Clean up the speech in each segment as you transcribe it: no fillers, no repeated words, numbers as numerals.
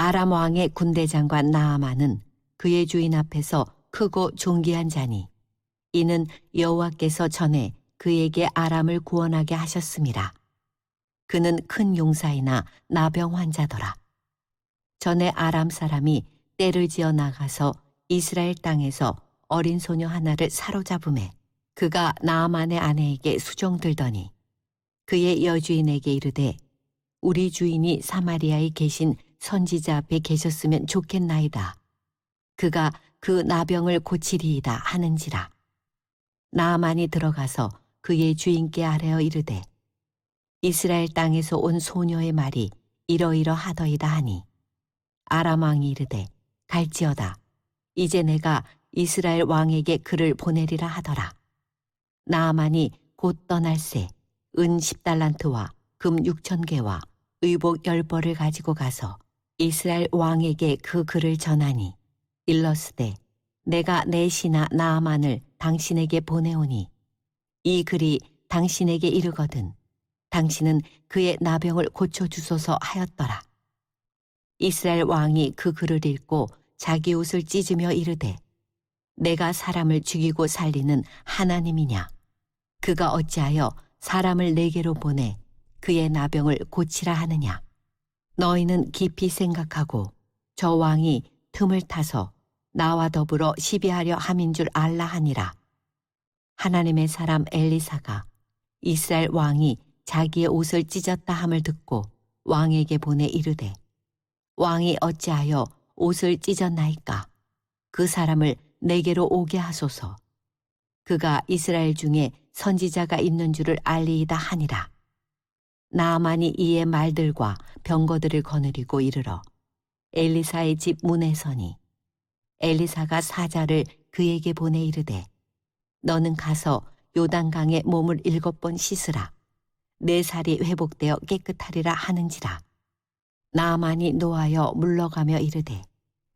아람 왕의 군대 장관 나아만은 그의 주인 앞에서 크고 존귀한 자니 이는 여호와께서 전에 그에게 아람을 구원하게 하셨음이라. 그는 큰 용사이나 나병 환자더라. 전에 아람 사람이 떼를 지어 나가서 이스라엘 땅에서 어린 소녀 하나를 사로잡음에 그가 나아만의 아내에게 수종들더니 그의 여주인에게 이르되 우리 주인이 사마리아에 계신 선지자 앞에 계셨으면 좋겠나이다. 그가 그 나병을 고치리이다 하는지라. 나아만이 들어가서 그의 주인께 아뢰어 이르되 이스라엘 땅에서 온 소녀의 말이 이러이러하더이다 하니 아람 왕이 이르되 갈지어다. 이제 내가 이스라엘 왕에게 그를 보내리라 하더라. 나아만이 곧 떠날새 은 10달란트와 금 6,000개와 의복 10벌을 가지고 가서 이스라엘 왕에게 그 글을 전하니 일러스되 내가 내 신하 나아만을 당신에게 보내오니 이 글이 당신에게 이르거든 당신은 그의 나병을 고쳐주소서 하였더라. 이스라엘 왕이 그 글을 읽고 자기 옷을 찢으며 이르되 내가 사람을 죽이고 살리는 하나님이냐? 그가 어찌하여 사람을 내게로 보내 그의 나병을 고치라 하느냐? 너희는 깊이 생각하고 저 왕이 틈을 타서 나와 더불어 시비하려 함인 줄 알라 하니라. 하나님의 사람 엘리사가 이스라엘 왕이 자기의 옷을 찢었다 함을 듣고 왕에게 보내 이르되 왕이 어찌하여 옷을 찢었나이까? 그 사람을 내게로 오게 하소서. 그가 이스라엘 중에 선지자가 있는 줄을 알리이다 하니라. 나아만이 이의 말들과 병거들을 거느리고 이르러 엘리사의 집 문에 서니 엘리사가 사자를 그에게 보내 이르되 너는 가서 요단강에 몸을 7번 씻으라. 내 살이 회복되어 깨끗하리라 하는지라. 나아만이 노하여 물러가며 이르되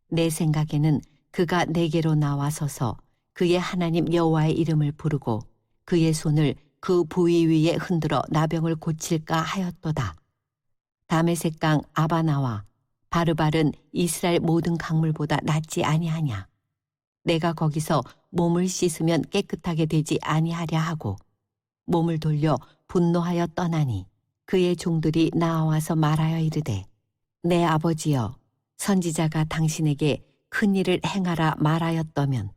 내 생각에는 그가 내게로 나와서서 그의 하나님 여호와의 이름을 부르고 그의 손을 그 부위 위에 흔들어 나병을 고칠까 하였도다. 다메섹 강 아바나와 바르발은 이스라엘 모든 강물보다 낫지 아니하냐. 내가 거기서 몸을 씻으면 깨끗하게 되지 아니하랴 하고 몸을 돌려 분노하여 떠나니 그의 종들이 나와서 말하여 이르되 내 아버지여 선지자가 당신에게 큰 일을 행하라 말하였다면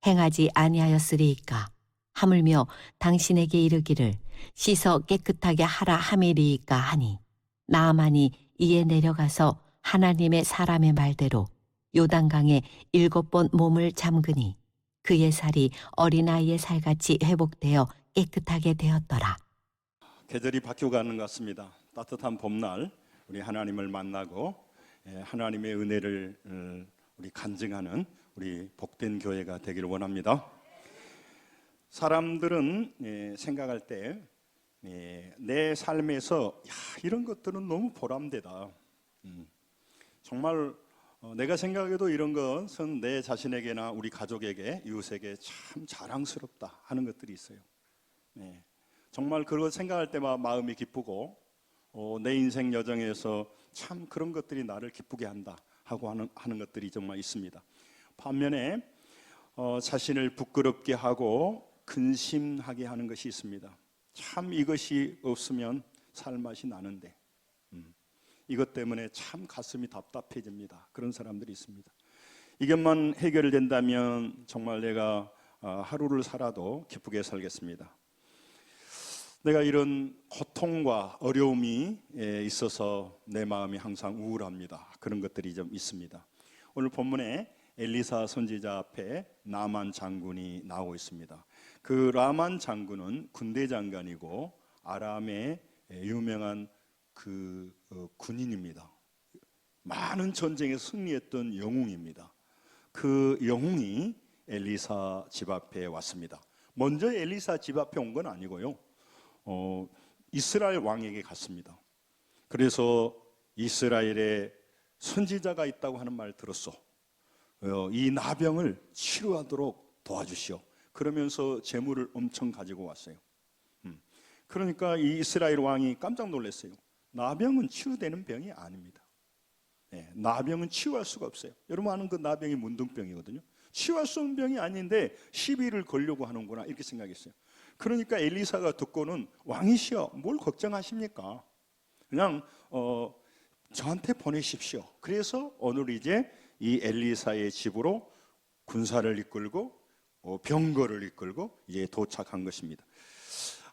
행하지 아니하였으리이까. 하물며 당신에게 이르기를 씻어 깨끗하게 하라 함이리이까 하니 나아만이 이에 내려가서 하나님의 사람의 말대로 요단강에 7번 몸을 잠그니 그의 살이 어린아이의 살같이 회복되어 깨끗하게 되었더라. 계절이 바뀌어가는 것 같습니다. 따뜻한 봄날 우리 하나님을 만나고 하나님의 은혜를 우리 간증하는 우리 복된 교회가 되기를 원합니다. 사람들은 생각할 때 내 삶에서 이런 것들은 너무 보람되다. 정말 내가 생각해도 이런 것은 내 자신에게나 우리 가족에게 이웃에게 참 자랑스럽다 하는 것들이 있어요. 정말 그걸 생각할 때마다 마음이 기쁘고 내 인생 여정에서 참 그런 것들이 나를 기쁘게 한다 하고 하는 것들이 정말 있습니다. 반면에 자신을 부끄럽게 하고 근심하게 하는 것이 있습니다. 참 이것이 없으면 살 맛이 나는데 이것 때문에 참 가슴이 답답해집니다. 그런 사람들이 있습니다. 이것만 해결된다면 정말 내가 하루를 살아도 기쁘게 살겠습니다. 내가 이런 고통과 어려움이 있어서 내 마음이 항상 우울합니다. 그런 것들이 좀 있습니다. 오늘 본문에 엘리사 선지자 앞에 나만 장군이 나오고 있습니다. 그 라만 장군은 군대 장관이고 아람의 유명한 그 군인입니다. 많은 전쟁에 승리했던 영웅입니다. 그 영웅이 엘리사 집 앞에 왔습니다. 먼저 엘리사 집 앞에 온 건 아니고요. 이스라엘 왕에게 갔습니다. 그래서 이스라엘에 선지자가 있다고 하는 말 들었어. 이 나병을 치료하도록 도와주시오. 그러면서 재물을 엄청 가지고 왔어요. 그러니까 이 이스라엘 왕이 깜짝 놀랐어요. 나병은 치유되는 병이 아닙니다. 나병은 치유할 수가 없어요. 여러분 아는 그 나병이 문둥병이거든요. 치유할 수 없는 병이 아닌데 시비를 걸려고 하는구나 이렇게 생각했어요. 그러니까 엘리사가 듣고는 왕이시여 뭘 걱정하십니까? 그냥 저한테 보내십시오. 그래서 오늘 이제 이 엘리사의 집으로 군사를 이끌고 병거를 이끌고 이제 도착한 것입니다.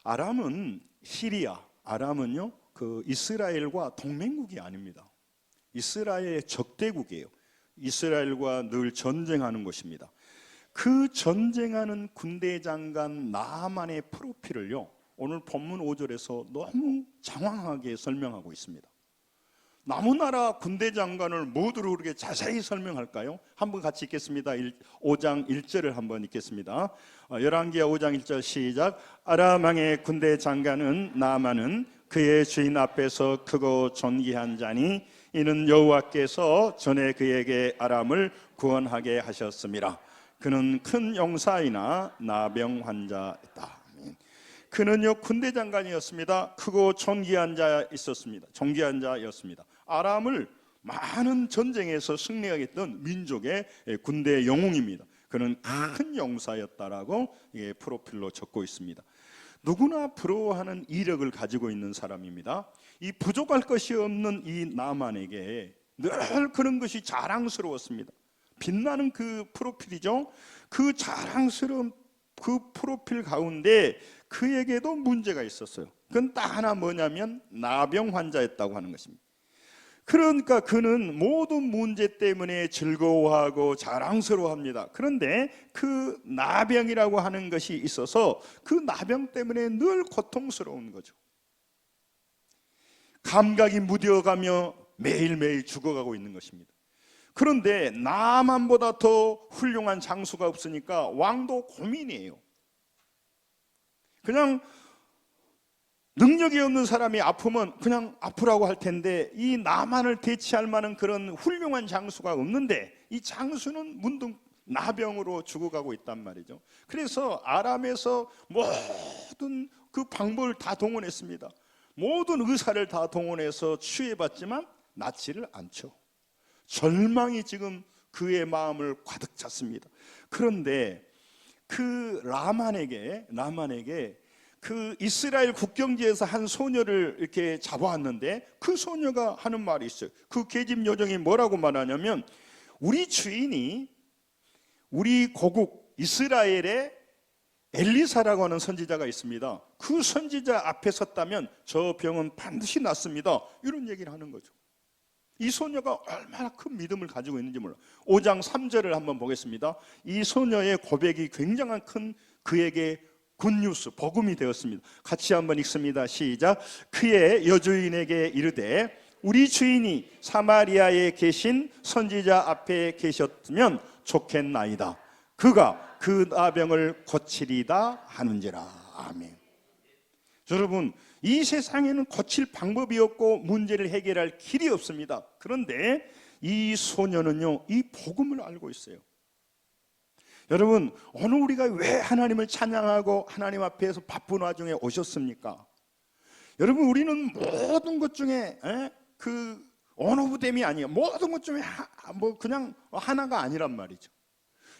아람은 시리아, 아람은요 그 이스라엘과 동맹국이 아닙니다. 이스라엘의 적대국이에요. 이스라엘과 늘 전쟁하는 곳입니다. 그 전쟁하는 군대 장관 나만의 프로필을요 오늘 본문 5절에서 너무 장황하게 설명하고 있습니다. 남은 나라 군대 장관을 모두로 그렇게 자세히 설명할까요? 한번 같이 읽겠습니다. 5장 1절을 한번 읽겠습니다. 열왕기하 5장 1절 시작. 아람 왕의 군대 장관은 나아만은 그의 주인 앞에서 크고 존귀한 자니 이는 여호와께서 전에 그에게 아람을 구원하게 하셨습니다. 그는 큰 용사이나 나병 환자였다. 그는요 군대 장관이었습니다. 크고 존귀한 자였습니다. 아람을 많은 전쟁에서 승리하게 했던 민족의 군대 영웅입니다. 그는 큰 용사였다라고 프로필로 적고 있습니다. 누구나 부러워하는 이력을 가지고 있는 사람입니다. 이 부족할 것이 없는 이 나만에게 늘 그런 것이 자랑스러웠습니다. 빛나는 그 프로필이죠. 그 자랑스러운 그 프로필 가운데 그에게도 문제가 있었어요. 그건 딱 하나 뭐냐면 나병 환자였다고 하는 것입니다. 그러니까 그는 모든 문제 때문에 즐거워하고 자랑스러워합니다. 그런데 그 나병이라고 하는 것이 있어서 그 나병 때문에 늘 고통스러운 거죠. 감각이 무뎌가며 매일매일 죽어가고 있는 것입니다. 그런데 나만보다 더 훌륭한 장수가 없으니까 왕도 고민이에요. 그냥 능력이 없는 사람이 아프면 그냥 아프라고 할 텐데 이 나만을 대체할 만한 그런 훌륭한 장수가 없는데 이 장수는 문득 나병으로 죽어가고 있단 말이죠. 그래서 아람에서 모든 그 방법을 다 동원했습니다. 모든 의사를 다 동원해서 치유해봤지만 낫지를 않죠. 절망이 지금 그의 마음을 가득 찼습니다. 그런데 그 라만에게 그 이스라엘 국경지에서 한 소녀를 이렇게 잡아왔는데 그 소녀가 하는 말이 있어요. 그 계집 요정이 뭐라고 말하냐면 우리 주인이 우리 고국 이스라엘에 엘리사라고 하는 선지자가 있습니다. 그 선지자 앞에 섰다면 저 병은 반드시 낫습니다. 이런 얘기를 하는 거죠. 이 소녀가 얼마나 큰 믿음을 가지고 있는지 몰라. 5장 3절을 한번 보겠습니다. 이 소녀의 고백이 굉장한 큰 그에게 굿뉴스, 복음이 되었습니다. 같이 한번 읽습니다. 시작. 그의 여주인에게 이르되 우리 주인이 사마리아에 계신 선지자 앞에 계셨으면 좋겠나이다. 그가 그 나병을 고치리다 하는지라. 아멘. 여러분, 이 세상에는 고칠 방법이 없고 문제를 해결할 길이 없습니다. 그런데 이 소녀는요, 이 복음을 알고 있어요. 여러분, 오늘 우리가 왜 하나님을 찬양하고 하나님 앞에서 바쁜 와중에 오셨습니까? 여러분, 우리는 모든 것 중에 그 어느 부댐이 아니에요. 모든 것 중에 그냥 하나가 아니란 말이죠.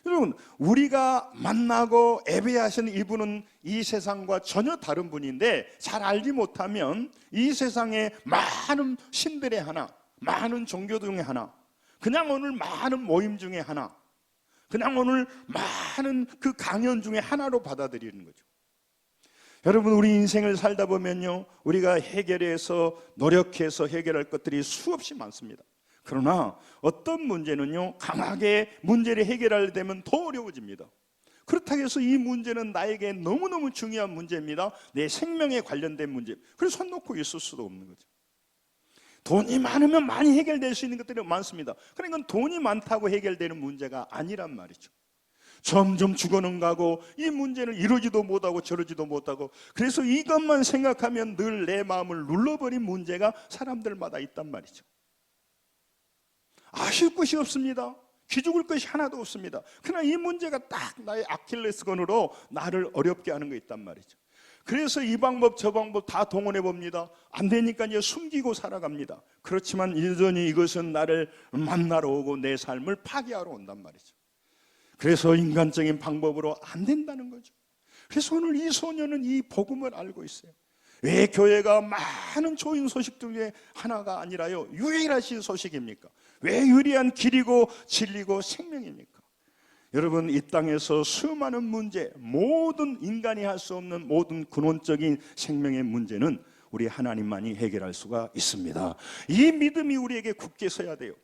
여러분, 우리가 만나고 예배하신 이분은 이 세상과 전혀 다른 분인데 잘 알지 못하면 이 세상에 많은 신들의 하나, 많은 종교 중에 하나, 그냥 오늘 많은 모임 중에 하나, 그냥 오늘 많은 그 강연 중에 하나로 받아들이는 거죠. 여러분, 우리 인생을 살다 보면요, 우리가 해결해서 노력해서 해결할 것들이 수없이 많습니다. 그러나 어떤 문제는요, 강하게 문제를 해결하려 되면 더 어려워집니다. 그렇다고 해서 이 문제는 나에게 너무너무 중요한 문제입니다. 내 생명에 관련된 문제. 그래서 손 놓고 있을 수도 없는 거죠. 돈이 많으면 많이 해결될 수 있는 것들이 많습니다. 그러니까 돈이 많다고 해결되는 문제가 아니란 말이죠. 점점 죽어는 가고 이 문제는 이러지도 못하고 저러지도 못하고, 그래서 이것만 생각하면 늘 내 마음을 눌러버린 문제가 사람들마다 있단 말이죠. 아쉬울 것이 없습니다. 기죽을 것이 하나도 없습니다. 그러나 이 문제가 딱 나의 아킬레스건으로 나를 어렵게 하는 거 있단 말이죠. 그래서 이 방법 저 방법 다 동원해 봅니다. 안 되니까 이제 숨기고 살아갑니다. 그렇지만 여전히 이것은 나를 만나러 오고 내 삶을 파괴하러 온단 말이죠. 그래서 인간적인 방법으로 안 된다는 거죠. 그래서 오늘 이 소녀는 이 복음을 알고 있어요. 왜 교회가 많은 좋은 소식 중에 하나가 아니라요, 유일하신 소식입니까? 왜 유리한 길이고 진리고 생명입니까? 여러분, 이 땅에서 수많은 문제, 모든 인간이 할 수 없는 모든 근원적인 생명의 문제는 우리 하나님만이 해결할 수가 있습니다. 이 믿음이 우리에게 굳게 서야 돼요.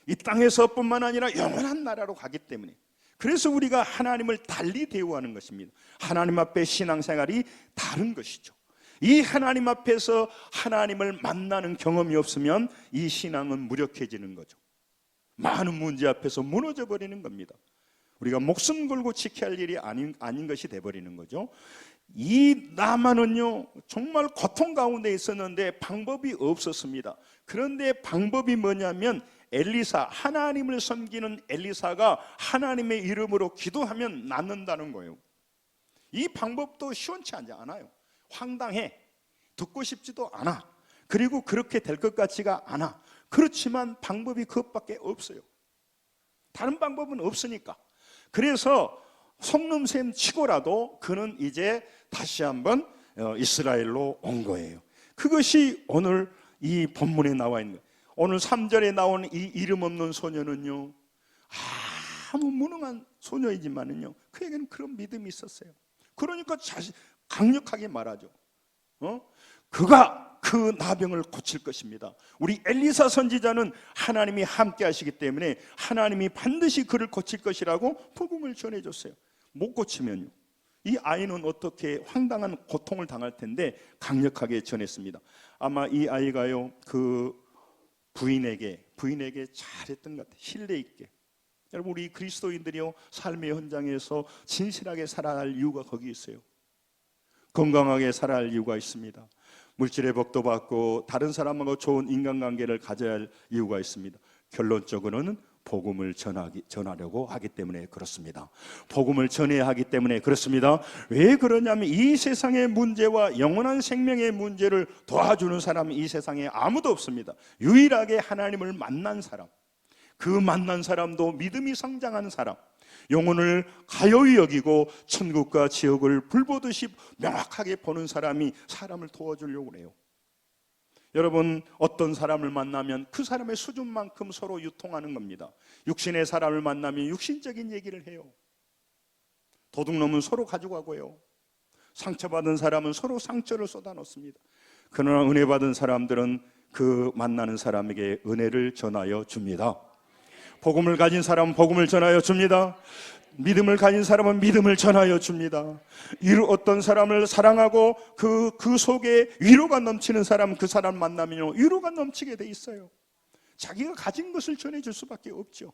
이 땅에서뿐만 아니라 영원한 나라로 가기 때문에. 그래서 우리가 하나님을 달리 대우하는 것입니다. 하나님 앞에 신앙생활이 다른 것이죠. 이 하나님 앞에서 하나님을 만나는 경험이 없으면 이 신앙은 무력해지는 거죠. 많은 문제 앞에서 무너져 버리는 겁니다. 우리가 목숨 걸고 지켜야 할 일이 아닌 것이 돼버리는 거죠. 이 나만은요, 정말 고통 가운데 있었는데 방법이 없었습니다. 그런데 방법이 뭐냐면, 엘리사, 하나님을 섬기는 엘리사가 하나님의 이름으로 기도하면 낫는다는 거예요. 이 방법도 시원치 않아요. 황당해, 듣고 싶지도 않아, 그리고 그렇게 될 것 같지가 않아. 그렇지만 방법이 그것밖에 없어요. 다른 방법은 없으니까. 그래서 속눈샘 치고라도 그는 이제 다시 한번 이스라엘로 온 거예요. 그것이 오늘 이 본문에 나와 있는 거예요. 오늘 3절에 나온 이 이름 없는 소녀는요, 아무 무능한 소녀이지만은요, 그에게는 그런 믿음이 있었어요. 그러니까 강력하게 말하죠. 그가 그 나병을 고칠 것입니다. 우리 엘리사 선지자는 하나님이 함께 하시기 때문에 하나님이 반드시 그를 고칠 것이라고 복음을 전해줬어요. 못 고치면요, 이 아이는 어떻게 황당한 고통을 당할 텐데 강력하게 전했습니다. 아마 이 아이가요, 그 부인에게 잘했던 것 같아요. 신뢰 있게. 여러분, 우리 그리스도인들이요, 삶의 현장에서 진실하게 살아야 할 이유가 거기 있어요. 건강하게 살아야 할 이유가 있습니다. 물질의 복도 받고 다른 사람하고 좋은 인간관계를 가져야 할 이유가 있습니다. 결론적으로는 복음을 전하려고 하기 때문에 그렇습니다. 복음을 전해야 하기 때문에 그렇습니다. 왜 그러냐면 이 세상의 문제와 영원한 생명의 문제를 도와주는 사람이 이 세상에 아무도 없습니다. 유일하게 하나님을 만난 사람, 그 만난 사람도 믿음이 성장하는 사람, 영혼을 가요히 여기고 천국과 지옥을 불보듯이 명확하게 보는 사람이 사람을 도와주려고 해요. 여러분, 어떤 사람을 만나면 그 사람의 수준만큼 서로 유통하는 겁니다. 육신의 사람을 만나면 육신적인 얘기를 해요. 도둑놈은 서로 가져가고요, 상처받은 사람은 서로 상처를 쏟아놓습니다. 그러나 은혜 받은 사람들은 그 만나는 사람에게 은혜를 전하여 줍니다. 복음을 가진 사람은 복음을 전하여 줍니다. 믿음을 가진 사람은 믿음을 전하여 줍니다. 어떤 사람을 사랑하고 그 속에 위로가 넘치는 사람, 그 사람 만나면 위로가 넘치게 돼 있어요. 자기가 가진 것을 전해줄 수밖에 없죠.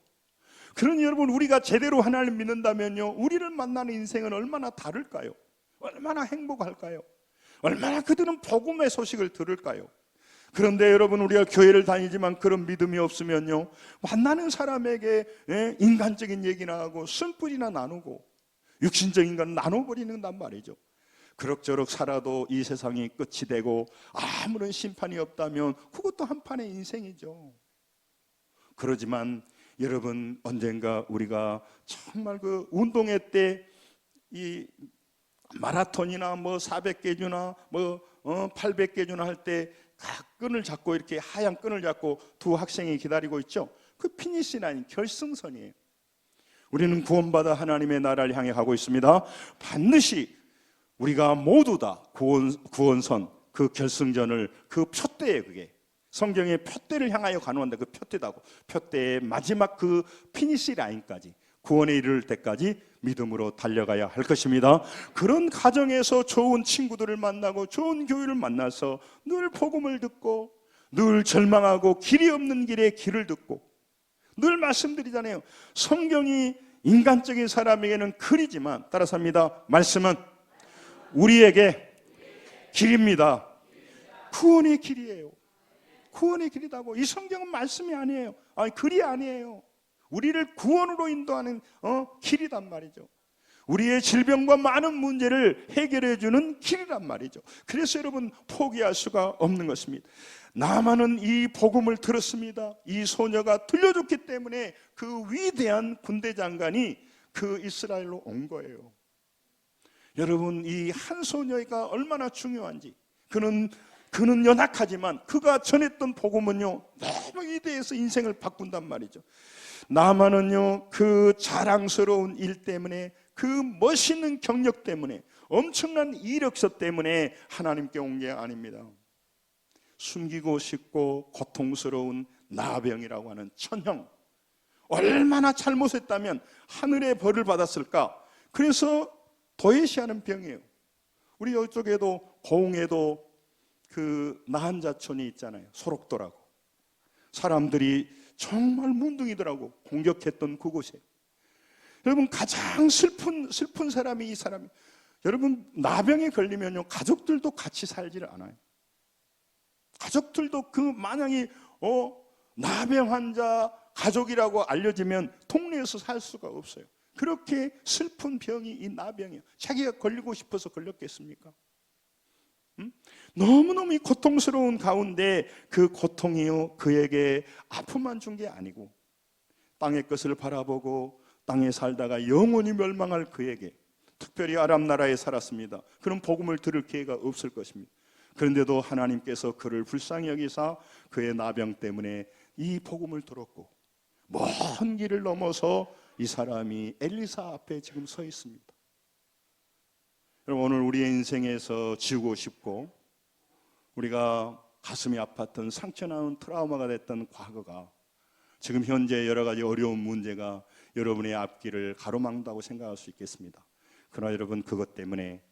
그러니 여러분, 우리가 제대로 하나님을 믿는다면요, 우리를 만나는 인생은 얼마나 다를까요? 얼마나 행복할까요? 얼마나 그들은 복음의 소식을 들을까요? 그런데 여러분, 우리가 교회를 다니지만 그런 믿음이 없으면요, 만나는 사람에게 인간적인 얘기나 하고 쓴뿌리나 나누고 육신적인 건 나눠버리는단 말이죠. 그럭저럭 살아도 이 세상이 끝이 되고 아무런 심판이 없다면 그것도 한판의 인생이죠. 그러지만 여러분, 언젠가 우리가 정말 그 운동회 때 이 마라톤이나 뭐 400개 주나 뭐 800개 주나 할 때 끈을 잡고, 이렇게 하얀 끈을 잡고 두 학생이 기다리고 있죠. 그 피니시 라인, 결승선이에요. 우리는 구원받아 하나님의 나라를 향해 가고 있습니다. 반드시 우리가 모두 다 구원선, 그 결승전을, 그 표대에, 그게 성경의 표대를 향하여 가는데 그 표대다고, 표대의 마지막 그 피니시 라인까지, 구원에 이를 때까지 믿음으로 달려가야 할 것입니다. 그런 가정에서 좋은 친구들을 만나고 좋은 교회를 만나서 늘 복음을 듣고, 늘 절망하고 길이 없는 길에 길을 듣고, 늘 말씀드리잖아요. 성경이 인간적인 사람에게는 글이지만, 따라서 합니다, 말씀은 우리에게 길입니다. 구원의 길이에요. 구원의 길이다고. 이 성경은 말씀이 아니에요. 글이 아니에요. 우리를 구원으로 인도하는 길이단 말이죠. 우리의 질병과 많은 문제를 해결해 주는 길이란 말이죠. 그래서 여러분 포기할 수가 없는 것입니다. 나만은 이 복음을 들었습니다. 이 소녀가 들려줬기 때문에 그 위대한 군대 장관이 그 이스라엘로 온 거예요. 여러분, 이 한 소녀가 얼마나 중요한지. 그는 연약하지만 그가 전했던 복음은요 너무 위대해서 인생을 바꾼단 말이죠. 나만은요 그 자랑스러운 일 때문에, 그 멋있는 경력 때문에, 엄청난 이력서 때문에 하나님께 온 게 아닙니다. 숨기고 싶고 고통스러운 나병이라고 하는 천형, 얼마나 잘못했다면 하늘의 벌을 받았을까. 그래서 도에시하는 병이에요. 우리 이쪽에도 고흥에도 그 나한자촌이 있잖아요. 소록도라고. 사람들이 정말 문둥이더라고 공격했던 그곳에. 여러분 가장 슬픈 사람이 이 사람이. 여러분 나병에 걸리면요 가족들도 같이 살지를 않아요. 가족들도 그 만약에 나병 환자 가족이라고 알려지면 동네에서 살 수가 없어요. 그렇게 슬픈 병이 이 나병이에요. 자기가 걸리고 싶어서 걸렸겠습니까? 너무너무 이 고통스러운 가운데 그 고통이요 그에게 아픔만 준 게 아니고 땅의 것을 바라보고 땅에 살다가 영원히 멸망할 그에게, 특별히 아람 나라에 살았습니다. 그런 복음을 들을 기회가 없을 것입니다. 그런데도 하나님께서 그를 불쌍히 여기사 그의 나병 때문에 이 복음을 들었고 먼 길을 넘어서 이 사람이 엘리사 앞에 지금 서 있습니다. 여러분 오늘 우리의 인생에서 지우고 싶고 우리가 가슴이 아팠던 상처나는 트라우마가 됐던 과거가 지금 현재 여러 가지 어려운 문제가 여러분의 앞길을 가로막는다고 생각할 수 있겠습니다. 그러나 여러분 그것 때문에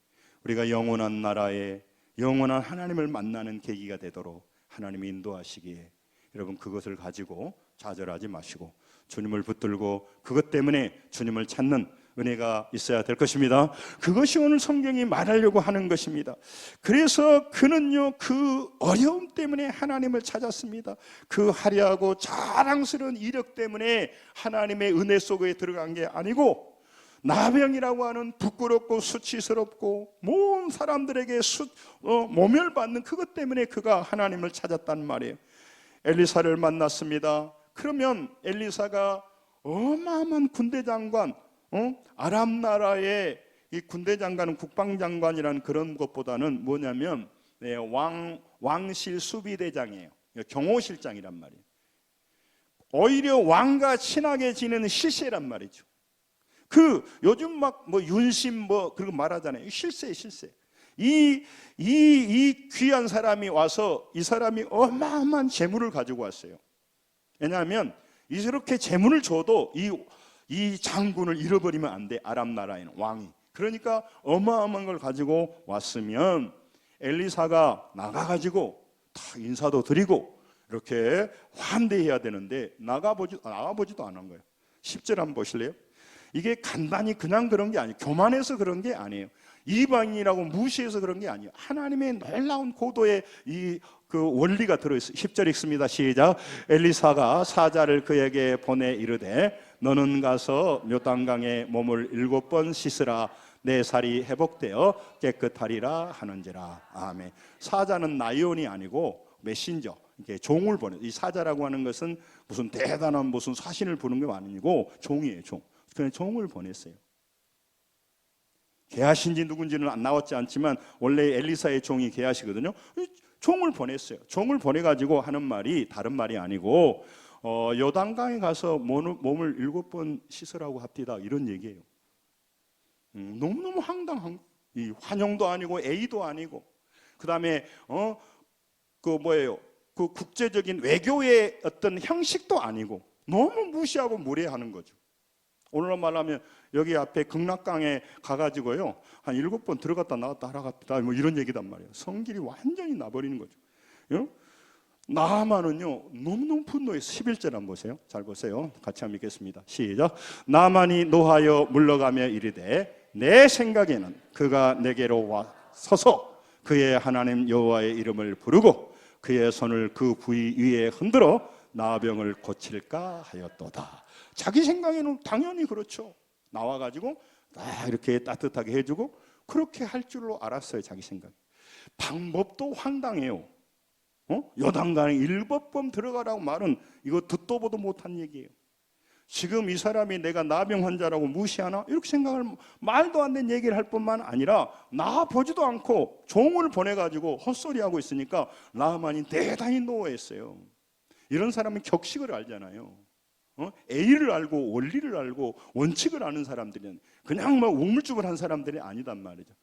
우리가 영원한 나라에 영원한 하나님을 만나는 계기가 되도록 하나님이 인도하시기에 여러분 그것을 가지고 좌절하지 마시고 주님을 붙들고 그것 때문에 주님을 찾는 은혜가 있어야 될 것입니다. 그것이 오늘 성경이 말하려고 하는 것입니다. 그래서 그는요 그 어려움 때문에 하나님을 찾았습니다. 그 화려하고 자랑스러운 이력 때문에 하나님의 은혜 속에 들어간 게 아니고 나병이라고 하는 부끄럽고 수치스럽고 모든 사람들에게 모멸받는 그것 때문에 그가 하나님을 찾았단 말이에요. 엘리사를 만났습니다. 그러면 엘리사가 어마어마한 군대 장관, 아람 나라의 이 군대 장관은 국방장관이라는 그런 것보다는 뭐냐면 왕실 수비대장이에요. 경호실장이란 말이에요. 오히려 왕과 친하게 지내는 실세란 말이죠. 그 요즘 막 뭐 윤심 뭐 그런 거 말하잖아요. 실세. 이 귀한 사람이 와서 이 사람이 어마어마한 재물을 가지고 왔어요. 왜냐하면 이렇게 재물을 줘도 이 장군을 잃어버리면 안 돼. 아람 나라에는 왕이. 그러니까 어마어마한 걸 가지고 왔으면 엘리사가 나가가지고 다 인사도 드리고 이렇게 환대해야 되는데 나가보지도 않은 거예요. 10절 한번 보실래요? 이게 간단히 그냥 그런 게 아니에요. 교만해서 그런 게 아니에요. 이방인이라고 무시해서 그런 게 아니에요. 하나님의 놀라운 고도의 그 원리가 들어있어요. 10절 읽습니다. 시작. 엘리사가 사자를 그에게 보내 이르되 너는 가서 요단강에 몸을 7번 씻으라. 내 살이 회복되어 깨끗하리라 하는지라. 아멘. 사자는 나이온이 아니고 메신저, 이렇게 종을 보내. 이 사자라고 하는 것은 무슨 대단한 무슨 사신을 부는 게 아니고 종이에요. 그냥 종을 보냈어요. 게하신지 누군지는 안 나왔지 않지만 원래 엘리사의 종이 게하시거든요. 종을 보냈어요. 종을 보내가지고 하는 말이 다른 말이 아니고 요단강에 가서 몸을 7번 씻으라고 합디다 이런 얘기예요. 너무너무 황당한 이 환영도 아니고 A도 아니고 그 다음에 그 국제적인 외교의 어떤 형식도 아니고 너무 무시하고 무례하는 거죠. 오늘날 말하면 여기 앞에 극락강에 가가지고요 한 7번 들어갔다 나왔다 하라 갑니다 뭐 이런 얘기단 말이에요. 성질이 완전히 나버리는 거죠. 나만은요 너무너무 분노해서 11절 한번 보세요. 잘 보세요. 같이 한번 읽겠습니다. 시작. 나만이 노하여 물러가며 이르되 내 생각에는 그가 내게로 와서서 그의 하나님 여호와의 이름을 부르고 그의 손을 그 부위 위에 흔들어 나병을 고칠까 하였도다. 자기 생각에는 당연히 그렇죠. 나와가지고 딱 이렇게 따뜻하게 해주고 그렇게 할 줄로 알았어요. 자기 생각. 방법도 황당해요. 요단강에 일법범 들어가라고 말은 이거 듣도 보도 못한 얘기예요. 지금 이 사람이 내가 나병 환자라고 무시하나? 이렇게 생각을 말도 안 되는 얘기를 할 뿐만 아니라 나 보지도 않고 종을 보내가지고 헛소리하고 있으니까 나만이 대단히 노했어요. 이런 사람은 격식을 알잖아요. A를 알고 원리를 알고 원칙을 아는 사람들은 그냥 뭐 우물쭈물 한 사람들이 아니단 말이죠.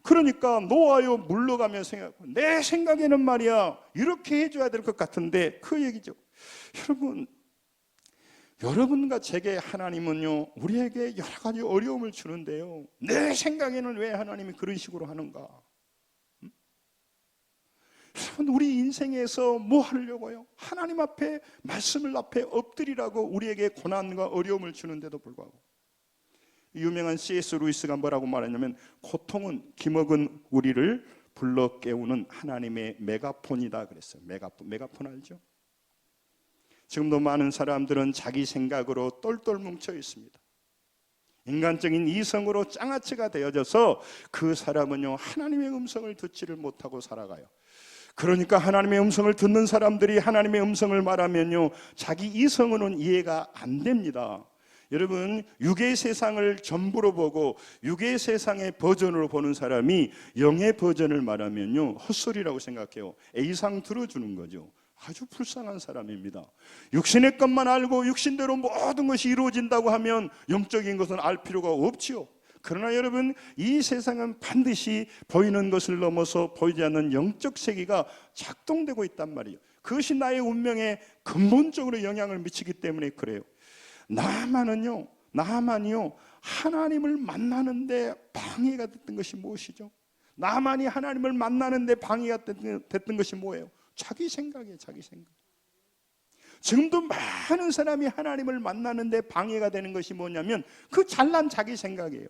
그러니까 놓아요 물러가며 내 생각에는 말이야 이렇게 해줘야 될 것 같은데 그 얘기죠. 여러분과 제게 하나님은요 우리에게 여러 가지 어려움을 주는데요, 내 생각에는 왜 하나님이 그런 식으로 하는가? 여러분, 우리 인생에서 뭐 하려고요? 하나님 앞에 말씀을 앞에 엎드리라고 우리에게 고난과 어려움을 주는데도 불구하고, 유명한 C.S. 루이스가 뭐라고 말했냐면, 고통은 기먹은 우리를 불러 깨우는 하나님의 메가폰이다 그랬어요. 메가폰 알죠? 지금도 많은 사람들은 자기 생각으로 똘똘 뭉쳐 있습니다. 인간적인 이성으로 장아찌가 되어져서 그 사람은요 하나님의 음성을 듣지를 못하고 살아가요. 그러니까 하나님의 음성을 듣는 사람들이 하나님의 음성을 말하면요 자기 이성으로는 이해가 안 됩니다. 여러분, 육의 세상을 전부로 보고 육의 세상의 버전으로 보는 사람이 영의 버전을 말하면요 헛소리라고 생각해요. A상 들어주는 거죠. 아주 불쌍한 사람입니다. 육신의 것만 알고 육신대로 모든 것이 이루어진다고 하면 영적인 것은 알 필요가 없지요. 그러나 여러분, 이 세상은 반드시 보이는 것을 넘어서 보이지 않는 영적 세계가 작동되고 있단 말이에요. 그것이 나의 운명에 근본적으로 영향을 미치기 때문에 그래요. 나만이요 하나님을 만나는데 방해가 됐던 것이 무엇이죠? 나만이 하나님을 만나는데 방해가 됐던 것이 뭐예요? 자기 생각이에요. 자기 생각. 지금도 많은 사람이 하나님을 만나는데 방해가 되는 것이 뭐냐면 그 잘난 자기 생각이에요.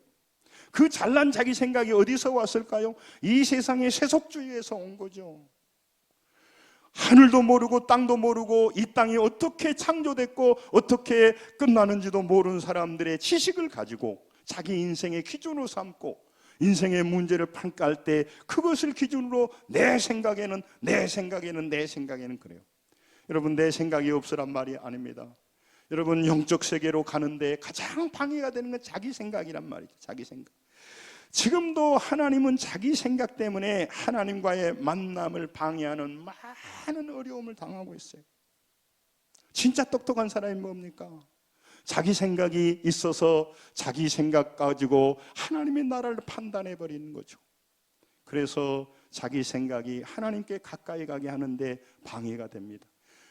그 잘난 자기 생각이 어디서 왔을까요? 이 세상의 세속주의에서 온 거죠. 하늘도 모르고 땅도 모르고 이 땅이 어떻게 창조됐고 어떻게 끝나는지도 모르는 사람들의 지식을 가지고 자기 인생의 기준으로 삼고 인생의 문제를 평가할 때 그것을 기준으로 내 생각에는 그래요. 여러분, 내 생각이 없으란 말이 아닙니다. 여러분, 영적 세계로 가는데 가장 방해가 되는 건 자기 생각이란 말이죠. 자기 생각. 지금도 하나님은 자기 생각 때문에 하나님과의 만남을 방해하는 많은 어려움을 당하고 있어요. 진짜 똑똑한 사람이 뭡니까? 자기 생각이 있어서 자기 생각 가지고 하나님의 나라를 판단해 버리는 거죠. 그래서 자기 생각이 하나님께 가까이 가게 하는데 방해가 됩니다.